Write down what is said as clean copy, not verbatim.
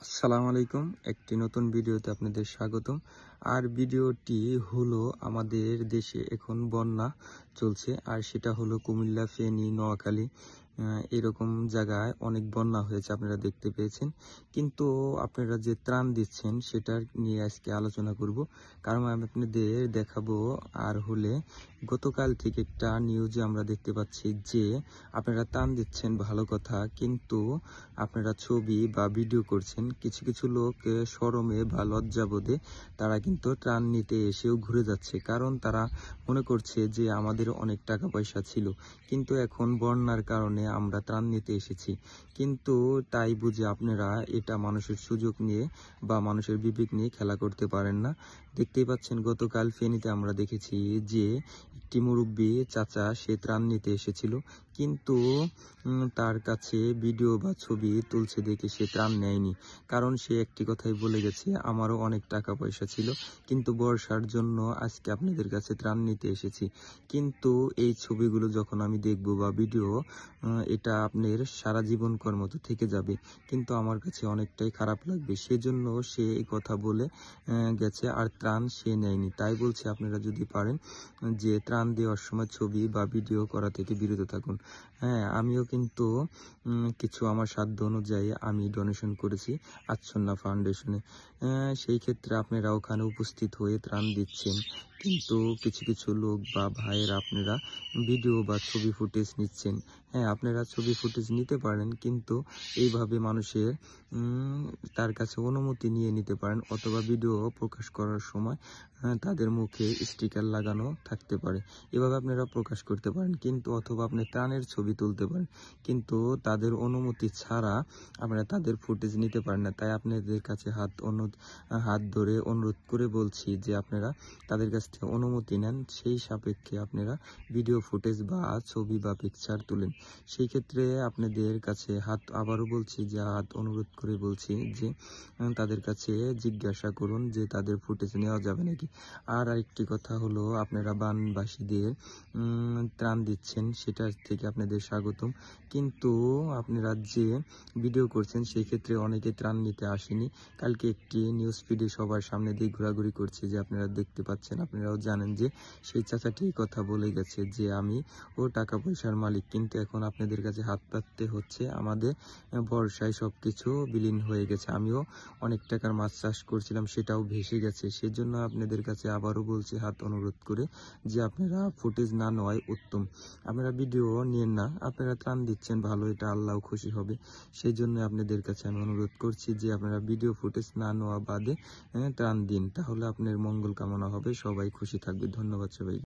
আসসালামু আলাইকুম। একটি নতুন ভিডিওতে আপনাদের স্বাগতম। আর ভিডিওটি হলো আমাদের দেশে এখন বন্যা চলছে, আর সেটা হলো কুমিল্লা, ফেনী, নোয়াখালী এরকম জায়গায় অনেক বন্যা হয়েছে, আপনারা দেখতে পেয়েছেন। কিন্তু আপনারা যে ত্রাণ দিচ্ছেন সেটা নিয়ে আজকে আলোচনা করব, কারণ আমি আপনাদের দেখাবো। আর হলে গতকাল থেকে একটা নিউজে আমরা দেখতে পাচ্ছি যে আপনারা ত্রাণ দিচ্ছেন ভালো কথা, কিন্তু আপনারা ছবি বা ভিডিও করছেন, কিছু কিছু লোক শরমে বা লজ্জাবোধে তারা কিন্তু ত্রাণ নিতে এসেও ঘুরে যাচ্ছে, কারণ তারা মনে করছে যে আমাদের অনেক টাকা পয়সা ছিল, কিন্তু এখন বন্যার কারণে আমরা ত্রাণ নিতে এসেছি। কিন্তু তাই বুঝে আপনারা এটা মানুষের সুযোগ নিয়ে বা মানুষের বিবেক নিয়ে খেলা করতে পারেন না। দেখতেই পাচ্ছেন গতকাল ফেনীতে আমরা দেখেছি যে একটি মুরব্বী চাচা সে ত্রাণ নিতে এসেছিল, কিন্তু তার কাছে ভিডিও বা ছবি তুলছে দেখে সে ত্রাণ নেয়নি, কারণ সে একটি কথাই বলে গেছে, আমারও অনেক টাকা পয়সা ছিল, কিন্তু বর্ষার জন্য আজকে আপনাদের কাছে ত্রাণ নিতে এসেছি। কিন্তু এই ছবিগুলো যখন আমি দেখব বা ভিডিও, এটা আপনার সারা জীবনকার মতো থেকে যাবে, কিন্তু আমার কাছে অনেকটাই খারাপ লাগবে। সেজন্য সে এই কথা বলে গেছে, আর ত্রাণ সে নেয়নি। তাই বলছে আপনারা যদি পারেন যে ত্রাণ দেওয়ার সময় ছবি বা ভিডিও করা থেকে বিরত থাকুন। হ্যাঁ, আমিও কিন্তু কিছু আমার সাধ্য অনুযায়ী আমি ডোনেশন করেছি আচ্ছন্না ফাউন্ডেশনে। সেই ক্ষেত্রে আপনারা ওখানে উপস্থিত হয়ে ত্রাণ দিচ্ছেন, কিন্তু কিছু কিছু লোক বা ভাইয়েরা আপনারা ভিডিও বা ছবি ফুটেজ নিচ্ছেন। হ্যাঁ, আপনারা ছবি ফুটেজ নিতে পারেন, কিন্তু এইভাবে মানুষের তার কাছে অনুমতি নিয়ে নিতে পারেন, অথবা ভিডিও প্রকাশ করার সময় তাদের মুখে স্টিকার লাগানো থাকতে পারে, এভাবে আপনারা প্রকাশ করতে পারেন। কিন্তু অথবা আপনি ত্রাণের ছবি তুলতে পারেন, কিন্তু তাদের অনুমতি ছাড়া আপনারা তাদের ফুটেজ নিতে পারেন না। তাই আপনাদের কাছে হাত ধরে অনুরোধ করে বলছি যে আপনারা তাদের কাছ থেকে অনুমতি নেন, সেই সাপেক্ষে আপনারা ভিডিও ফুটেজ বা ছবি বা পিকচার তুলেন। সেই ক্ষেত্রে আপনাদের কাছে আবারও বলছি যে অনুরোধ করে বলছি যে তাদের কাছে জিজ্ঞাসা করুন যে তাদের ফুটেজ নেওয়া যাবে নাকি। আর আরেকটি কথা হলো, আপনারা বানবাসীদের ত্রাণ দিচ্ছেন, সেটার থেকে আপনাদের স্বাগতম, কিন্তু আপনারা যে ভিডিও করছেন সেই ক্ষেত্রে অনেকে ত্রাণ নিতে আসেনি। কালকে একটি নিউজ ফিডে সবার সামনে দিয়ে ঘোরাঘুরি করছে, যে আপনারা দেখতে পাচ্ছেন, আপনারাও জানেন যে সেই চাচাটি কথা বলে গেছে যে আমি ও টাকা পয়সার মালিক, কিন্তু এখন আপনাদের কাছে হাত পাততে হচ্ছে। আমাদের বর্ষায় সবকিছু বিলীন হয়ে গেছে, আমিও অনেক টাকার মাছ চাষ করছিলাম, সেটাও ভেসে গেছে। সেজন্য আপনাদের কাছে আবারও বলছি হাত অনুরোধ করে যে আপনারা ফুটেজ না নেওয়াই উত্তম। আপনারা ভিডিও নিয়েন না, আপনারা ত্রাণ দিচ্ছেন ভালো, এটা আল্লাহ খুশি হবে। সেই জন্য আপনাদের কাছে আমি অনুরোধ করছি যে আপনারা ভিডিও ফুটেজ না নেওয়া বাদে ত্রাণ দিন, তাহলে আপনার মঙ্গল কামনা হবে, সবাই খুশি থাকবে। ধন্যবাদ সবাই।